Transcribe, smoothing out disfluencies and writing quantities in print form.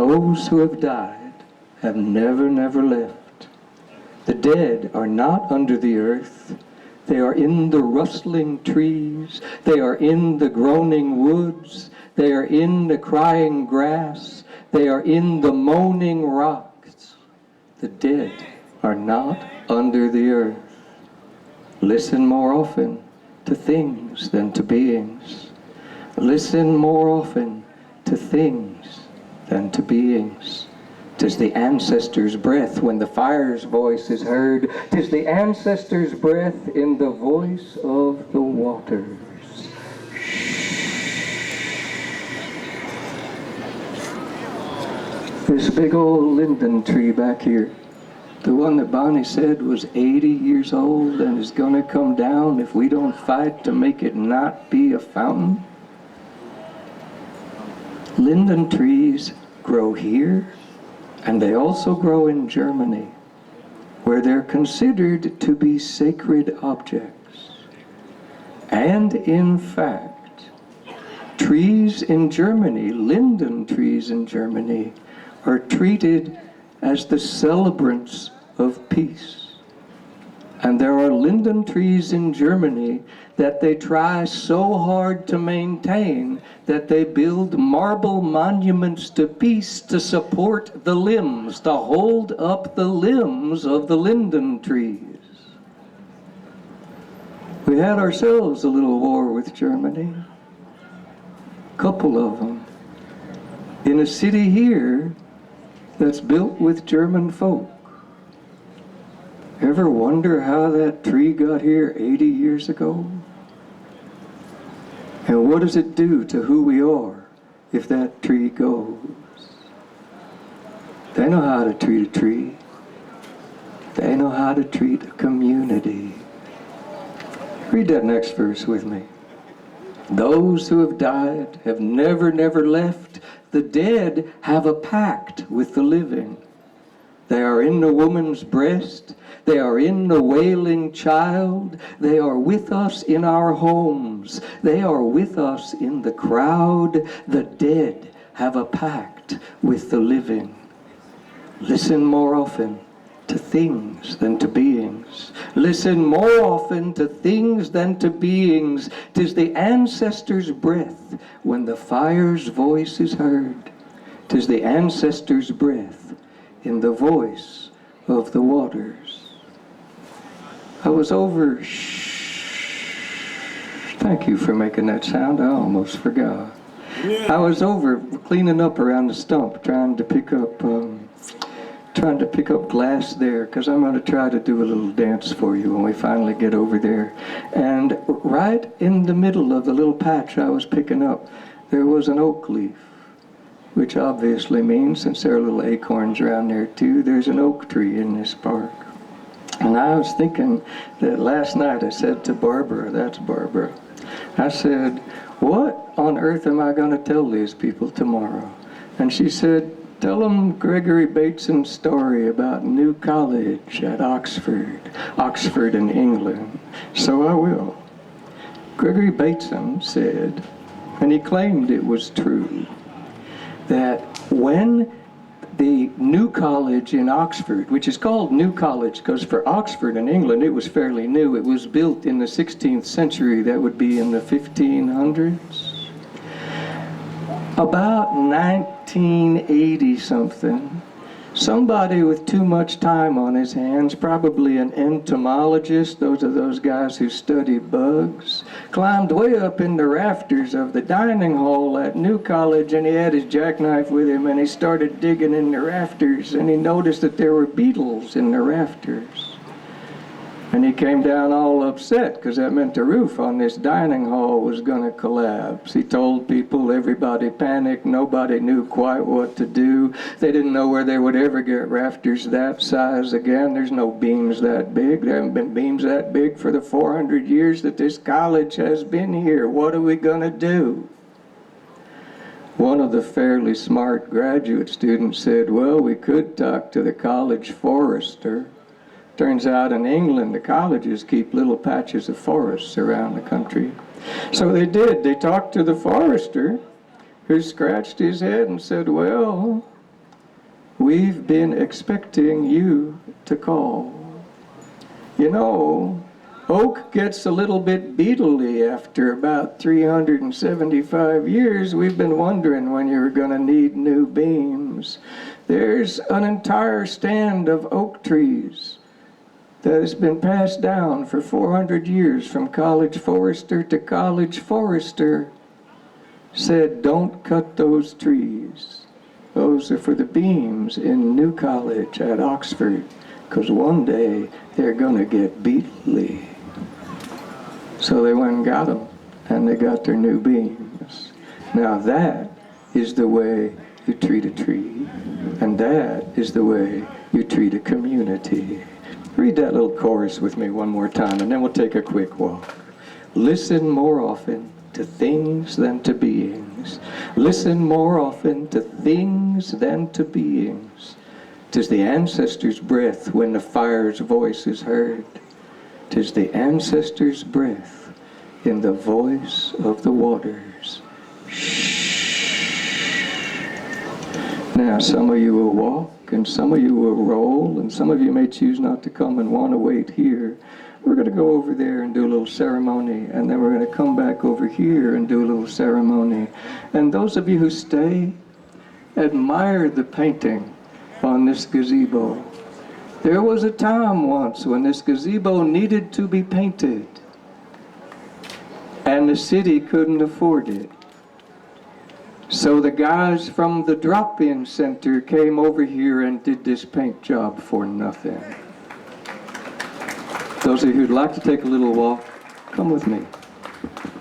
Those who have died have never, never left. The dead are not under the earth. They are in the rustling trees. They are in the groaning woods. They are in the crying grass. They are in the moaning rocks. The dead are not under the earth. Listen more often to things than to beings. Listen more often to things than to beings. 'Tis the ancestor's breath when the fire's voice is heard. 'Tis the ancestor's breath in the voice of the waters. This big old linden tree back here, the one that Bonnie said was 80 years old and is going to come down if we don't fight to make it not be a fountain. Linden trees grow here, and they also grow in Germany, where they're considered to be sacred objects. And in fact, trees in Germany, linden trees in Germany, are treated as the celebrants of peace. And there are linden trees in Germany that they try so hard to maintain that they build marble monuments to peace to support the limbs, to hold up the limbs of the linden trees. We had ourselves a little war with Germany, a couple of them, in a city here that's built with German folk. Ever wonder how that tree got here 80 years ago? And what does it do to who we are if that tree goes? They know how to treat a tree. They know how to treat a community. Read that next verse with me. Those who have died have never, never left. The dead have a pact with the living. They are in the woman's breast. They are in the wailing child. They are with us in our homes. They are with us in the crowd. The dead have a pact with the living. Listen more often to things than to beings. Listen more often to things than to beings. 'Tis the ancestor's breath when the fire's voice is heard. 'Tis the ancestor's breath in the voice of the waters. I was over, thank you for making that sound, I almost forgot. I was over cleaning up around the stump, trying to pick up glass there, because I'm going to try to do a little dance for you when we finally get over there. And right in the middle of the little patch I was picking up, there was an oak leaf, which obviously means, since there are little acorns around there too, there's an oak tree in this park. And I was thinking that last night I said to Barbara, that's Barbara, I said, what on earth am I going to tell these people tomorrow? And she said, tell them Gregory Bateson's story about New College at Oxford in England. So I will. Gregory Bateson said, and he claimed it was true, that when the New College in Oxford, which is called New College because for Oxford in England it was fairly new. It was built in the 16th century, that would be in the 1500s. About 1980 something, somebody with too much time on his hands, probably an entomologist, those are those guys who study bugs, climbed way up in the rafters of the dining hall at New College, and he had his jackknife with him, and he started digging in the rafters, and he noticed that there were beetles in the rafters. And he came down all upset because that meant the roof on this dining hall was going to collapse. He told people, everybody panicked, nobody knew quite what to do. They didn't know where they would ever get rafters that size again. There's no beams that big. There haven't been beams that big for the 400 years that this college has been here. What are we going to do? One of the fairly smart graduate students said, well, we could talk to the college forester. Turns out in England, the colleges keep little patches of forests around the country. So they did. They talked to the forester, who scratched his head and said, well, we've been expecting you to call. You know, oak gets a little bit beetly after about 375 years. We've been wondering when you're going to need new beams. There's an entire stand of oak trees that has been passed down for 400 years from college forester to college forester. Said, don't cut those trees. Those are for the beams in New College at Oxford, because one day they're going to get beetly. So they went and got them, and they got their new beams. Now that is the way you treat a tree, and that is the way you treat a community. Read that little chorus with me one more time, and then we'll take a quick walk. Listen more often to things than to beings. Listen more often to things than to beings. 'Tis the ancestor's breath when the fire's voice is heard. 'Tis the ancestor's breath in the voice of the waters. Shh. Now, some of you will walk, and some of you will roll, and some of you may choose not to come and want to wait here. We're going to go over there and do a little ceremony, and then we're going to come back over here and do a little ceremony. And those of you who stay, admire the painting on this gazebo. There was a time once when this gazebo needed to be painted, and the city couldn't afford it. So the guys from the drop-in center came over here and did this paint job for nothing. Those of you who'd like to take a little walk, come with me.